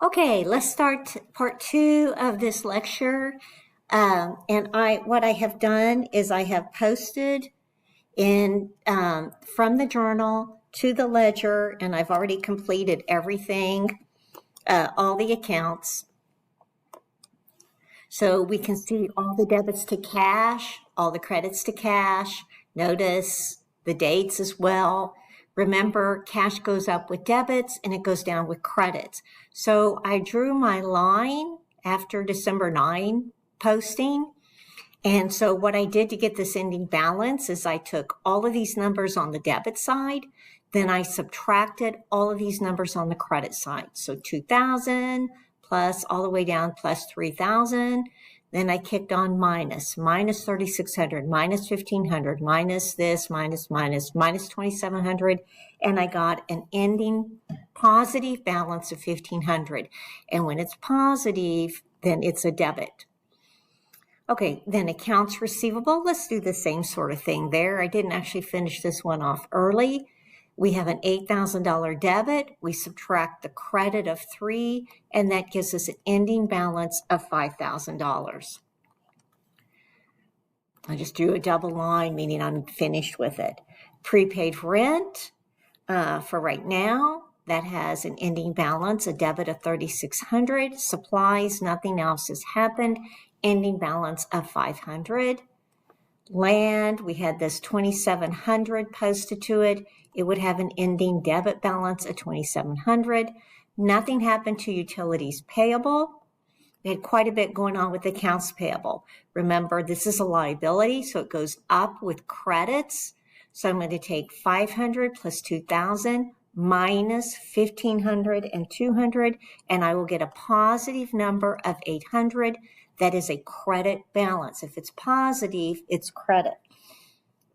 Okay, let's start part 2 of this lecture. What I have done is I have posted in from the journal to the ledger, and I've already completed everything, all the accounts. So we can see all the debits to cash, all the credits to cash. Notice the dates as well. Remember, cash goes up with debits and it goes down with credits. So I drew my line after December 9 posting. And so what I did to get this ending balance is I took all of these numbers on the debit side, then I subtracted all of these numbers on the credit side. So 2,000 plus all the way down plus 3,000. Then I kicked on minus 3,600, minus 1,500, minus this, minus 2,700, and I got an ending positive balance of 1,500. And when it's positive, then it's a debit. Okay, then accounts receivable. Let's do the same sort of thing there. I didn't actually finish this one off early. We have an $8,000 debit. We subtract the credit of 3, and that gives us an ending balance of $5,000. I just drew a double line, meaning I'm finished with it. Prepaid rent for right now, that has an ending balance, a debit of $3,600. Supplies, nothing else has happened. Ending balance of $500. Land, we had this $2,700 posted to it. It would have an ending debit balance of $2,700. Nothing happened to utilities payable. We had quite a bit going on with accounts payable. Remember, this is a liability, so it goes up with credits. So I'm going to take 500 plus 2,000 minus 1,500 and 200, and I will get a positive number of 800. That is a credit balance. If it's positive, it's credit.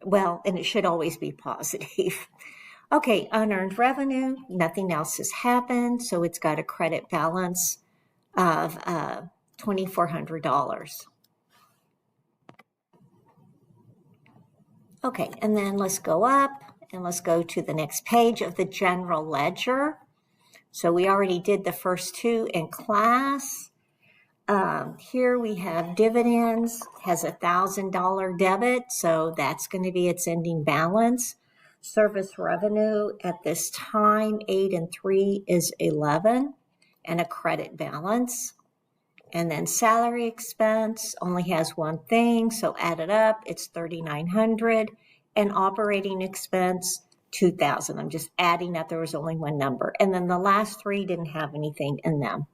Well, and it should always be positive. Okay, unearned revenue, nothing else has happened, so it's got a credit balance of $2,400. Okay, and then let's go up and let's go to the next page of the general ledger. So we already did the first two in class. Here we have dividends, has a $1,000 debit, so that's going to be its ending balance. Service revenue at this time, 8 and 3 is 11, and a credit balance. And then salary expense only has one thing, so add it up, it's 3,900, and operating expense, 2,000. I'm just adding up, there was only one number. And then the last three didn't have anything in them.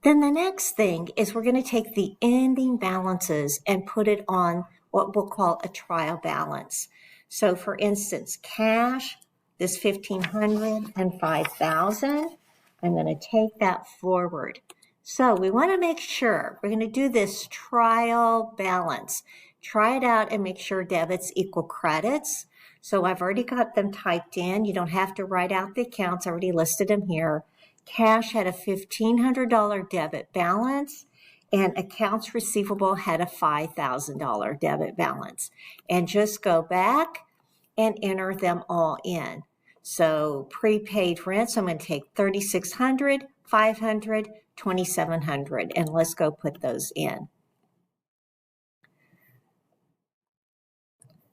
Then the next thing is we're going to take the ending balances and put it on what we'll call a trial balance. So for instance, cash, this 1,500 and 5,000, I'm going to take that forward. So we want to make sure, we're going to do this trial balance. Try it out and make sure debits equal credits. So I've already got them typed in. You don't have to write out the accounts. I already listed them here. Cash had a $1,500 debit balance, and accounts receivable had a $5,000 debit balance. And just go back and enter them all in. So prepaid rent, so I'm going to take $3,600, $500, $2,700, and let's go put those in.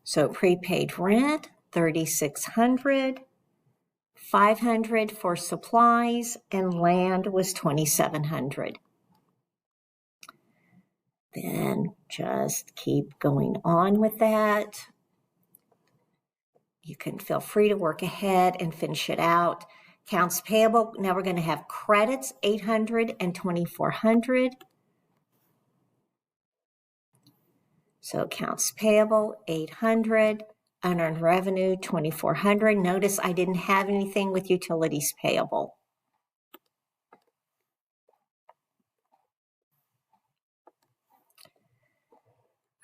So prepaid rent, $3,600, $500 for supplies, and land was $2,700. Then just keep going on with that. You can feel free to work ahead and finish it out. Accounts payable, now we're going to have credits, $800 and $2,400. So accounts payable, $800. Unearned revenue, $2,400. Notice I didn't have anything with utilities payable.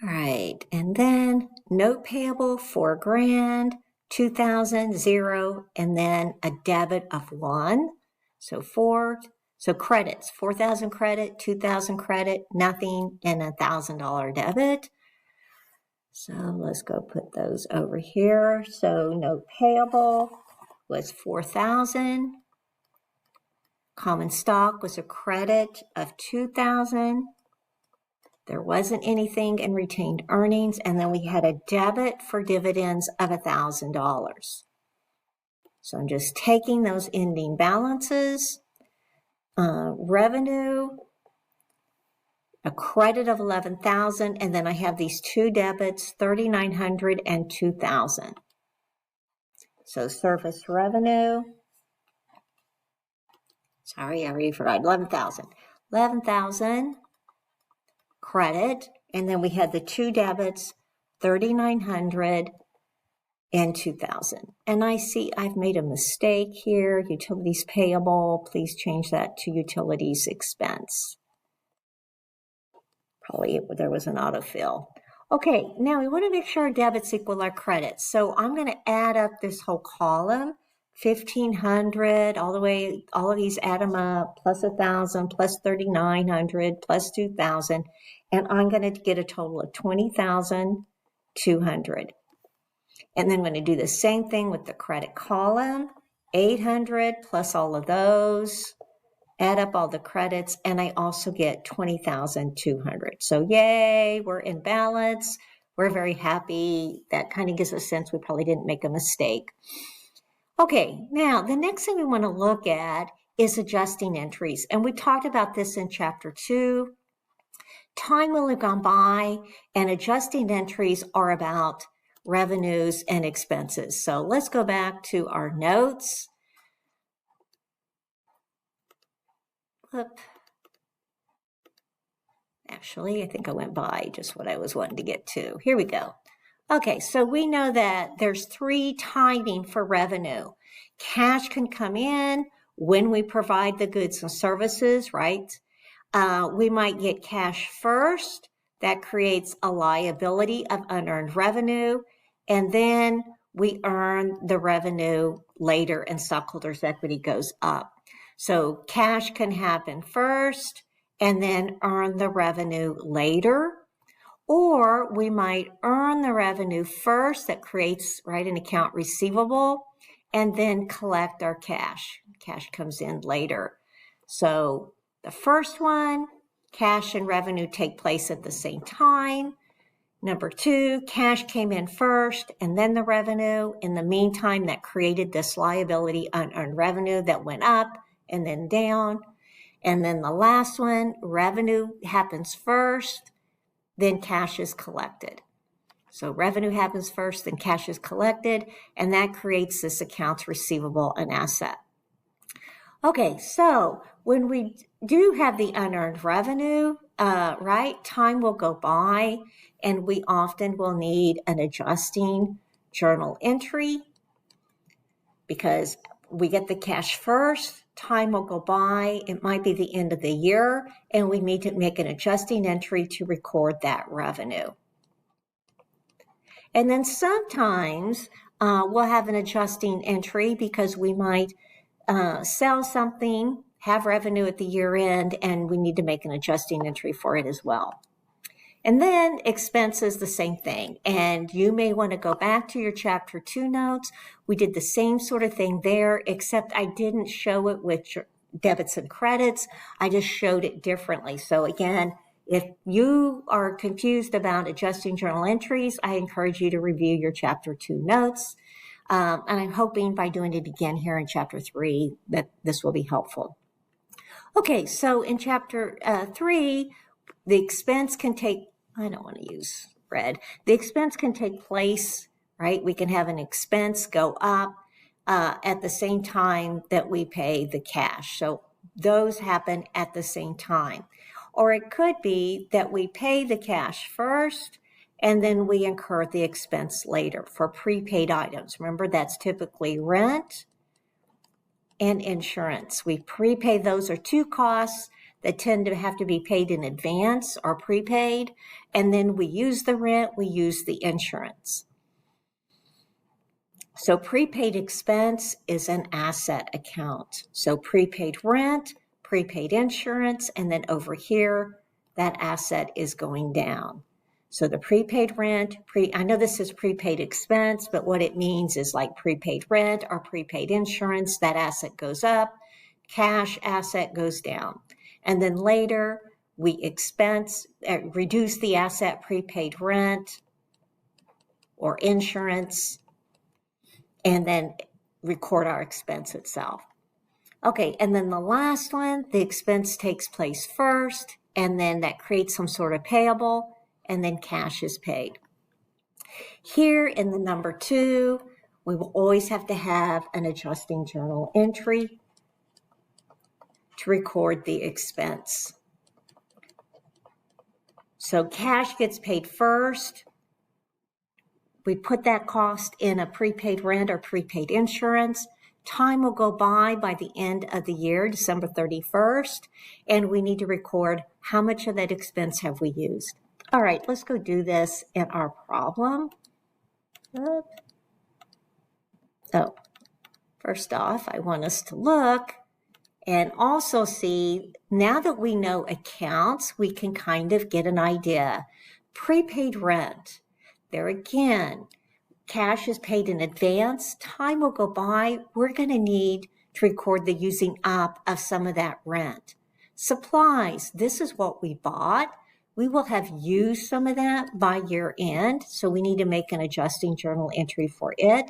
All right, and then note payable, $4,000, 2,000, 0, and then a debit of 1. So credits, 4,000 credit, 2,000 credit, nothing, and a $1,000 debit. So let's go put those over here. So note payable was 4,000. Common stock was a credit of $2,000. There wasn't anything in retained earnings, and then we had a debit for dividends of $1,000. So I'm just taking those ending balances. Revenue, a credit of $11,000, and then I have these two debits, $3,900 and $2,000. So service revenue, sorry, I already forgot, $11,000 credit, and then we had the two debits, $3,900 and $2,000. And I see I've made a mistake here. Utilities payable, please change that to utilities expense. Probably there was an autofill. Okay, now we want to make sure our debits equal our credits. So I'm going to add up this whole column, 1,500, all of these add them up, plus 1,000, plus 3,900, plus 2,000, and I'm going to get a total of 20,200. And then I'm going to do the same thing with the credit column, 800 plus all of those, add up all the credits, and I also get 20,200. So yay, we're in balance. We're very happy. That kind of gives a sense we probably didn't make a mistake. Okay, now the next thing we want to look at is adjusting entries. And we talked about this in chapter 2. Time will have gone by, and adjusting entries are about revenues and expenses. So let's go back to our notes. Actually, I think I went by just what I was wanting to get to. Here we go. Okay, so we know that there's 3 timing for revenue. Cash can come in when we provide the goods and services, right? We might get cash first. That creates a liability of unearned revenue. And then we earn the revenue later and stockholders' equity goes up. So cash can happen first and then earn the revenue later. Or we might earn the revenue first, that creates, right, an account receivable, and then collect our cash. Cash comes in later. So the first one, cash and revenue take place at the same time. Number 2, cash came in first and then the revenue. In the meantime, that created this liability, unearned revenue, that went up and then down. And then the last one, revenue happens first, then cash is collected. So revenue happens first, then cash is collected, and that creates this accounts receivable and asset. Okay, so when we do have the unearned revenue, right, time will go by, and we often will need an adjusting journal entry because we get the cash first, time will go by, it might be the end of the year, and we need to make an adjusting entry to record that revenue. And then sometimes we'll have an adjusting entry because we might sell something, have revenue at the year end, and we need to make an adjusting entry for it as well. And then expenses, the same thing. And you may want to go back to your chapter 2 notes. We did the same sort of thing there, except I didn't show it with debits and credits. I just showed it differently. So again, if you are confused about adjusting journal entries, I encourage you to review your chapter 2 notes. And I'm hoping by doing it again here in chapter 3 that this will be helpful. Okay, so in chapter 3, the expense can take, I don't want to use red. The expense can take place, right? We can have an expense go up at the same time that we pay the cash. So those happen at the same time. Or it could be that we pay the cash first and then we incur the expense later for prepaid items. Remember, that's typically rent and insurance. We prepay, those are 2 costs that tend to have to be paid in advance or prepaid, and then we use the rent, we use the insurance. So prepaid expense is an asset account. So prepaid rent, prepaid insurance, and then over here, that asset is going down. So the prepaid rent, I know this is prepaid expense, but what it means is like prepaid rent or prepaid insurance, that asset goes up, cash asset goes down. And then later we reduce the asset prepaid rent or insurance, and then record our expense itself. Okay, and then the last one, the expense takes place first, and then that creates some sort of payable, and then cash is paid. Here in the number 2, we will always have to have an adjusting journal entry to record the expense. So cash gets paid first. We put that cost in a prepaid rent or prepaid insurance. Time will go by the end of the year, December 31st, and we need to record how much of that expense have we used. All right, let's go do this in our problem. Oh, first off, I want us to look and also see, now that we know accounts, we can kind of get an idea. Prepaid rent, there again, cash is paid in advance. Time will go by. We're going to need to record the using up of some of that rent. Supplies, this is what we bought. We will have used some of that by year end, so we need to make an adjusting journal entry for it.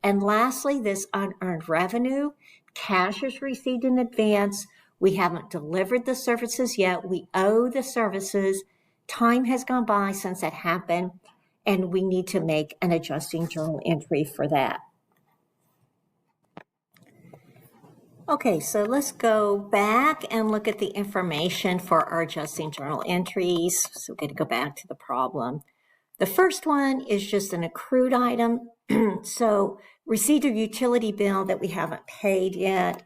And lastly, this unearned revenue, cash is received in advance. We haven't delivered the services yet. We owe the services. Time has gone by since that happened, and we need to make an adjusting journal entry for that. Okay, so let's go back and look at the information for our adjusting journal entries. So we're going to go back to the problem. The first one is just an accrued item. So received a utility bill that we haven't paid yet.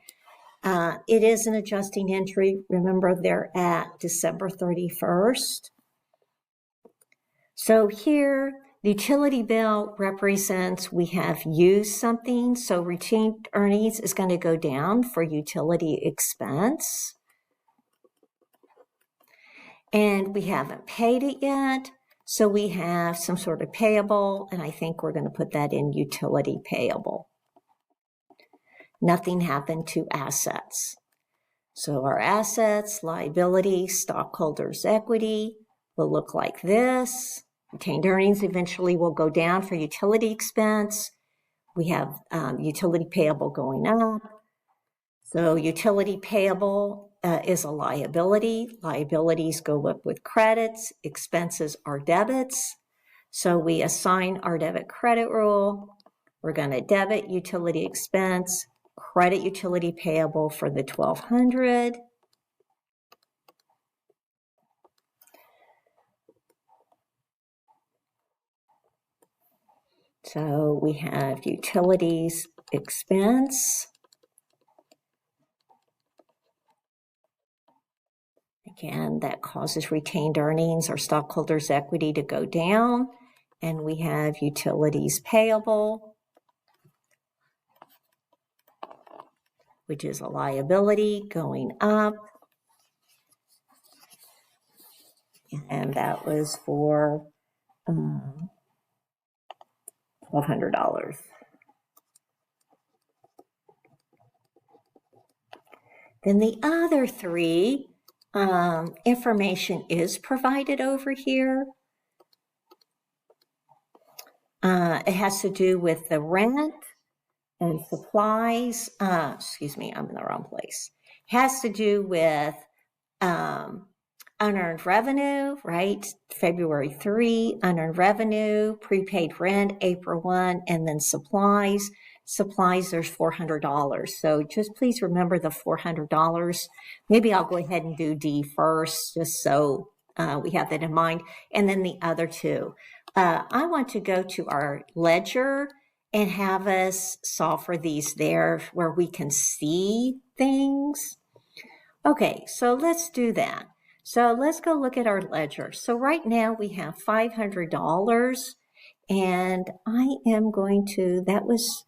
It is an adjusting entry. Remember, they're at December 31st. So here, the utility bill represents we have used something. So retained earnings is going to go down for utility expense. And we haven't paid it yet. So we have some sort of payable, and I think we're going to put that in utility payable. Nothing happened to assets. So our assets, liability, stockholders' equity will look like this. Retained earnings eventually will go down for utility expense. We have utility payable going up. So utility payable is a liability. Liabilities go up with credits. Expenses are debits. So we assign our debit credit rule. We're going to debit utility expense, credit utility payable for the $1,200. So we have utilities expense. Again, that causes retained earnings or stockholders' equity to go down. And we have utilities payable, which is a liability going up. And that was for $1,200. Then the other three, information is provided over here. It has to do with the rent and supplies. Excuse me, I'm in the wrong place. It has to do with unearned revenue, right? February 3, unearned revenue, prepaid rent, April 1, and then supplies. Supplies, there's $400. So just please remember the $400. Maybe I'll go ahead and do D first, just so we have that in mind. And then the other two. I want to go to our ledger and have us solve for these there where we can see things. Okay, so let's do that. So let's go look at our ledger. So right now we have $500, and I am going to, that was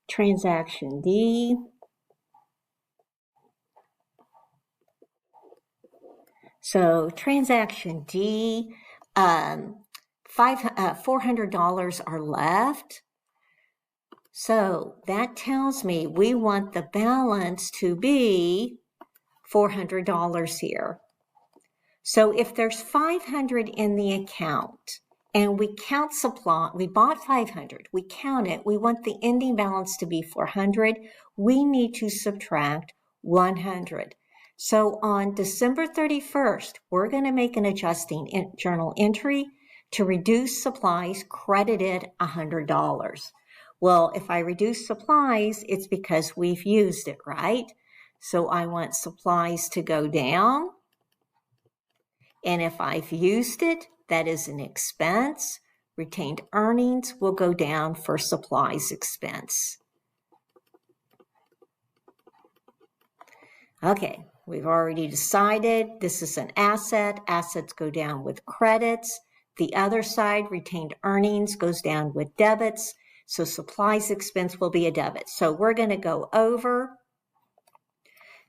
transaction D. So transaction D, $400 are left. So that tells me we want the balance to be $400 here. So if there's 500 in the account and we count supply, we bought 500, we count it, we want the ending balance to be 400, we need to subtract 100. So on December 31st, we're going to make an adjusting journal entry to reduce supplies credited $100. Well, if I reduce supplies, it's because we've used it, right? So I want supplies to go down. And if I've used it, that is an expense. Retained earnings will go down for supplies expense. Okay, we've already decided this is an asset. Assets go down with credits. The other side, retained earnings, goes down with debits. So supplies expense will be a debit. So we're going to go over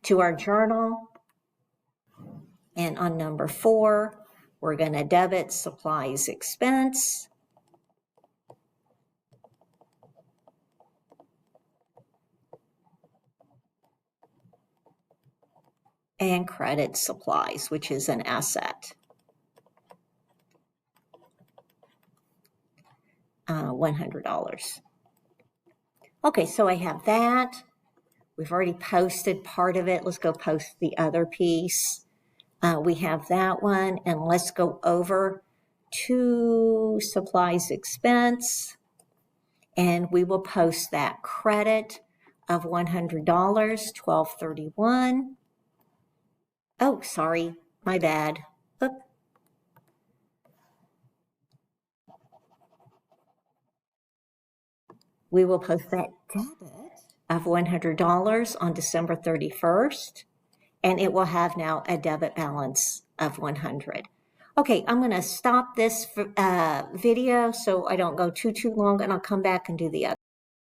to our journal. And on number 4, we're going to debit supplies expense. And credit supplies, which is an asset. $100. Okay, so I have that. We've already posted part of it. Let's go post the other piece. We have that one, and let's go over to supplies expense, and we will post that credit of $100, $12.31. Oh, sorry, my bad. Oop. We will post that debit of $100 on December 31st, and it will have now a debit balance of 100. Okay, I'm going to stop this video so I don't go too long, and I'll come back and do the other.